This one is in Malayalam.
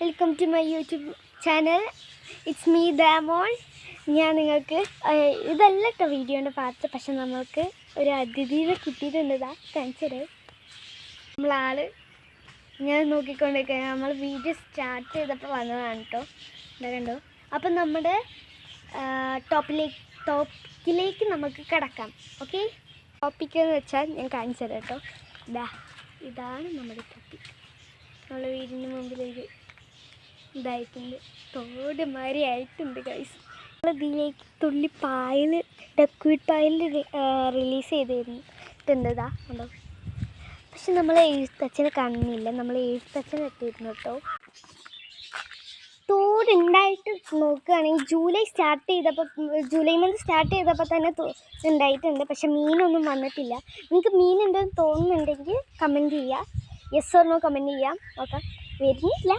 Welcome to my YouTube channel. It's me Damol. ഞാൻ നിങ്ങൾക്ക് ഇതല്ല കേട്ടോ വീഡിയോൻ്റെ പാർട്ട്, പക്ഷെ നമ്മൾക്ക് ഒരു അതിഥിയെ കിട്ടിയിട്ടുണ്ട്. കാണിച്ചത് നമ്മളാൾ ഞാൻ നോക്കിക്കൊണ്ടിരിക്കുക. നമ്മൾ വീഡിയോ സ്റ്റാർട്ട് ചെയ്തപ്പോൾ വന്നതാണ് കേട്ടോ. എന്താ കണ്ടോ? അപ്പം നമ്മുടെ ടോപ്പിക്കിലേക്ക് നമുക്ക് കിടക്കാം. ഓക്കെ, ടോപ്പിക്ക് എന്ന് വെച്ചാൽ ഞാൻ കാണിച്ചു തരാം കേട്ടോ. ഇതാണ് നമ്മുടെ ടോപ്പിക്. നമ്മളെ വീടിന് മുമ്പിലൊരു ഇതായിട്ടുണ്ട്, തോട് മാതിരി ആയിട്ടുണ്ട് ഗൈസ്. നമ്മളിതിലേക്ക് തുള്ളി പായൽ, ഡക്വിഡ് പായൽ റിലീസ് ചെയ്തിരുന്നിട്ടുണ്ട്. ഉണ്ടോ? പക്ഷെ നമ്മൾ എഴുത്തച്ഛനെ കാണുന്നില്ല. നമ്മൾ എഴുത്തച്ഛനെ എത്തിയിരുന്നു കേട്ടോ. തോടുണ്ടായിട്ട് നോക്കുകയാണെങ്കിൽ ജൂലൈ മന്ത് സ്റ്റാർട്ട് ചെയ്തപ്പോൾ തന്നെ ഉണ്ടായിട്ടുണ്ട്. പക്ഷെ മീനൊന്നും വന്നിട്ടില്ല. നിങ്ങൾക്ക് മീൻ ഉണ്ടെന്ന് തോന്നുന്നുണ്ടെങ്കിൽ കമൻറ്റ് ചെയ്യുക. യെസ് ഓർ നോ കമൻറ്റ് ചെയ്യാം. നോക്കാം. വരുന്നില്ല.